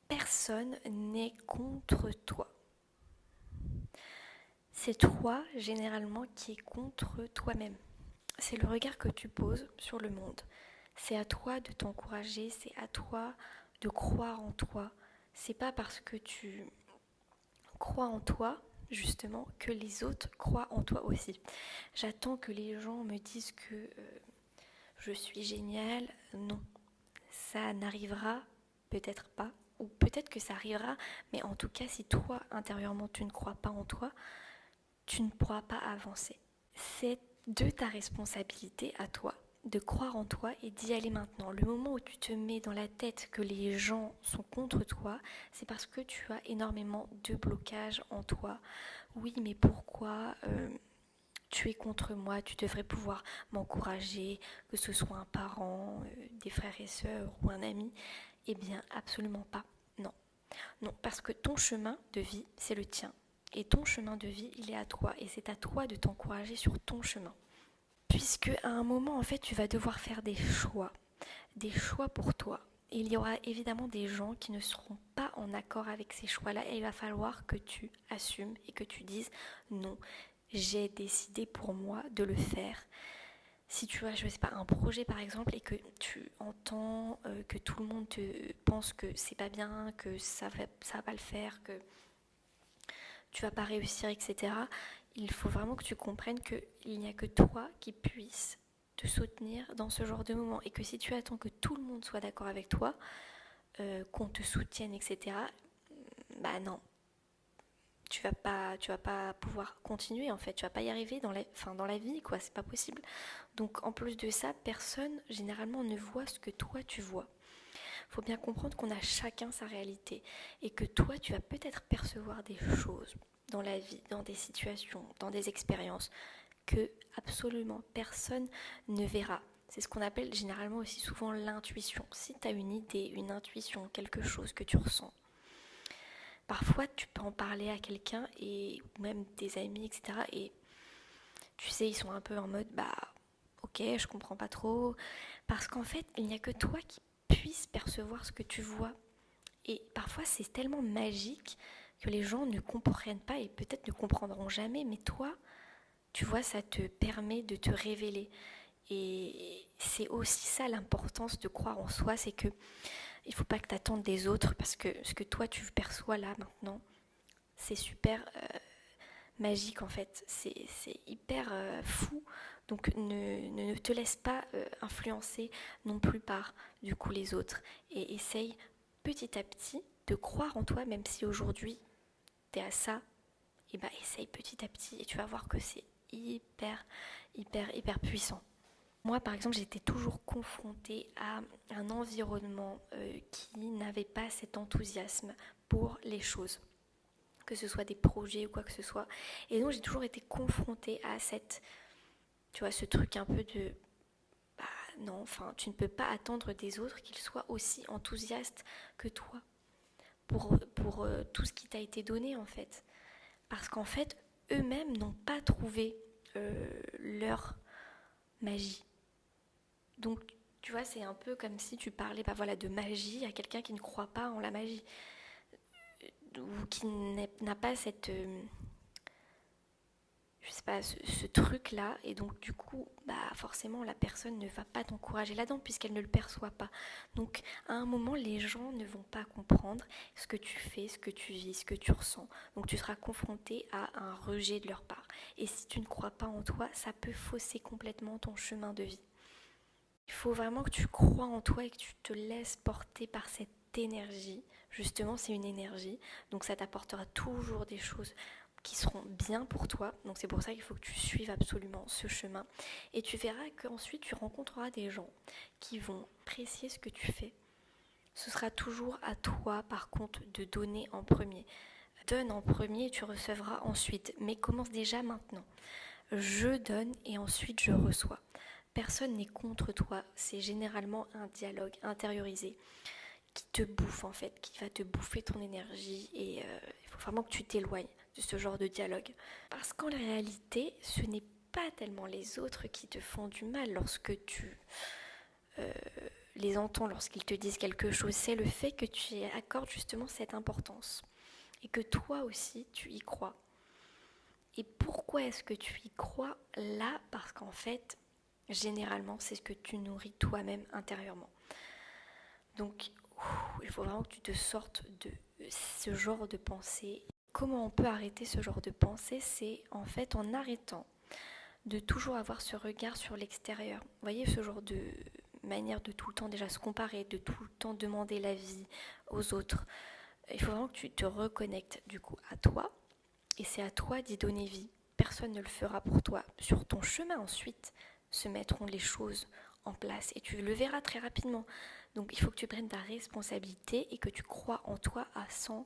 Personne n'est contre toi. C'est toi, généralement, qui es contre toi-même. C'est le regard que tu poses sur le monde. C'est à toi de t'encourager, c'est à toi de croire en toi. C'est pas parce que tu crois en toi, justement, que les autres croient en toi aussi. J'attends que les gens me disent que je suis géniale. Non, ça n'arrivera peut-être pas, ou peut-être que ça arrivera, mais en tout cas, si toi, intérieurement, tu ne crois pas en toi, tu ne pourras pas avancer. C'est de ta responsabilité à toi de croire en toi et d'y aller maintenant. Le moment où tu te mets dans la tête que les gens sont contre toi, c'est parce que tu as énormément de blocages en toi. Oui, mais pourquoi tu es contre moi, tu devrais pouvoir m'encourager, que ce soit un parent, des frères et sœurs ou un ami. Eh bien, absolument pas. Non. Non, parce que ton chemin de vie, c'est le tien. Et ton chemin de vie, il est à toi. Et c'est à toi de t'encourager sur ton chemin. Puisque à un moment, en fait, tu vas devoir faire des choix pour toi. Et il y aura évidemment des gens qui ne seront pas en accord avec ces choix-là et il va falloir que tu assumes et que tu dises non, j'ai décidé pour moi de le faire. Si tu as, je sais pas, un projet par exemple et que tu entends que tout le monde te pense que c'est pas bien, que ça va pas le faire, que tu vas pas réussir, etc. Il faut vraiment que tu comprennes qu'il n'y a que toi qui puisse te soutenir dans ce genre de moment et que si tu attends que tout le monde soit d'accord avec toi, qu'on te soutienne, etc. Bah non, tu vas pas pouvoir continuer en fait, tu vas pas y arriver dans la vie quoi, c'est pas possible. Donc en plus de ça, personne généralement ne voit ce que toi tu vois. Faut bien comprendre qu'on a chacun sa réalité et que toi tu vas peut-être percevoir des choses dans la vie, dans des situations, dans des expériences que absolument personne ne verra. C'est ce qu'on appelle généralement aussi souvent l'intuition. Si tu as une idée, une intuition, quelque chose que tu ressens, parfois tu peux en parler à quelqu'un et ou même des amis, etc. Et tu sais, ils sont un peu en mode bah ok, je comprends pas trop. Parce qu'en fait, il n'y a que toi qui puisse percevoir ce que tu vois. Et parfois, c'est tellement magique que les gens ne comprennent pas et peut-être ne comprendront jamais. Mais toi, tu vois, ça te permet de te révéler. Et c'est aussi ça l'importance de croire en soi, c'est que il faut pas que tu attendes des autres parce que ce que toi tu perçois là maintenant, c'est super magique en fait, c'est hyper fou. Donc ne te laisse pas influencer non plus par du coup les autres et essaye petit à petit de croire en toi même si aujourd'hui t'es à ça, et bah essaye petit à petit et tu vas voir que c'est hyper puissant. Moi, par exemple, j'étais toujours confrontée à un environnement qui n'avait pas cet enthousiasme pour les choses, que ce soit des projets ou quoi que ce soit. Et donc, j'ai toujours été confrontée à tu vois, ce truc un peu de, bah non, enfin, tu ne peux pas attendre des autres qu'ils soient aussi enthousiastes que toi pour tout ce qui t'a été donné, en fait. Parce qu'en fait, eux-mêmes n'ont pas trouvé leur magie. Donc, tu vois, c'est un peu comme si tu parlais bah voilà, de magie à quelqu'un qui ne croit pas en la magie ou qui n'a pas cette, je sais pas, ce truc-là. Et donc, du coup, bah forcément, la personne ne va pas t'encourager là-dedans puisqu'elle ne le perçoit pas. Donc, à un moment, les gens ne vont pas comprendre ce que tu fais, ce que tu vis, ce que tu ressens. Donc, tu seras confronté à un rejet de leur part. Et si tu ne crois pas en toi, ça peut fausser complètement ton chemin de vie. Il faut vraiment que tu crois en toi et que tu te laisses porter par cette énergie. Justement, c'est une énergie, donc ça t'apportera toujours des choses qui seront bien pour toi. Donc c'est pour ça qu'il faut que tu suives absolument ce chemin. Et tu verras qu'ensuite tu rencontreras des gens qui vont apprécier ce que tu fais. Ce sera toujours à toi, par contre, de donner en premier. Donne en premier et tu recevras ensuite. Mais commence déjà maintenant. Je donne et ensuite je reçois. Personne n'est contre toi, c'est généralement un dialogue intériorisé qui te bouffe en fait, qui va te bouffer ton énergie et il faut vraiment que tu t'éloignes de ce genre de dialogue. Parce qu'en réalité, ce n'est pas tellement les autres qui te font du mal lorsque tu les entends lorsqu'ils te disent quelque chose, c'est le fait que tu y accordes justement cette importance et que toi aussi tu y crois. Et pourquoi est-ce que tu y crois là? Parce qu'en fait, généralement, c'est ce que tu nourris toi-même intérieurement. Donc, il faut vraiment que tu te sortes de ce genre de pensée. Comment on peut arrêter ce genre de pensée? C'est en fait en arrêtant de toujours avoir ce regard sur l'extérieur. Vous voyez, ce genre de manière de tout le temps déjà se comparer, de tout le temps demander l'avis aux autres. Il faut vraiment que tu te reconnectes du coup à toi, et c'est à toi d'y donner vie. Personne ne le fera pour toi. Sur ton chemin ensuite se mettront les choses en place et tu le verras très rapidement. Donc il faut que tu prennes ta responsabilité et que tu crois en toi à 100%.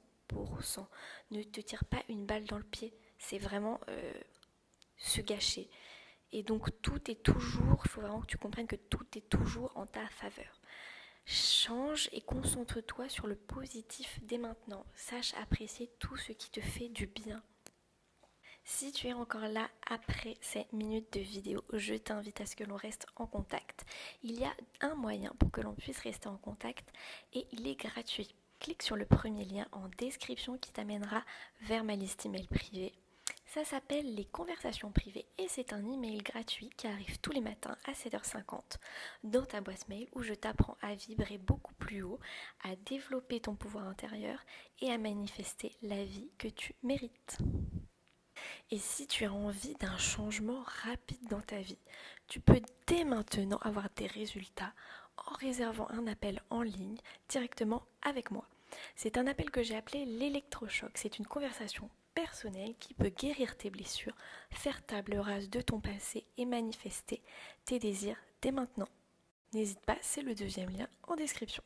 Ne te tire pas une balle dans le pied. C'est vraiment se gâcher. Et donc tout est toujours, il faut vraiment que tu comprennes que tout est toujours en ta faveur. Change et concentre-toi sur le positif dès maintenant. Sache apprécier tout ce qui te fait du bien. Si tu es encore là après ces minutes de vidéo, je t'invite à ce que l'on reste en contact. Il y a un moyen pour que l'on puisse rester en contact et il est gratuit. Clique sur le premier lien en description qui t'amènera vers ma liste email privée. Ça s'appelle les conversations privées et c'est un email gratuit qui arrive tous les matins à 7h50 dans ta boîte mail où je t'apprends à vibrer beaucoup plus haut, à développer ton pouvoir intérieur et à manifester la vie que tu mérites. Et si tu as envie d'un changement rapide dans ta vie, tu peux dès maintenant avoir des résultats en réservant un appel en ligne directement avec moi. C'est un appel que j'ai appelé l'électrochoc. C'est une conversation personnelle qui peut guérir tes blessures, faire table rase de ton passé et manifester tes désirs dès maintenant. N'hésite pas, c'est le deuxième lien en description.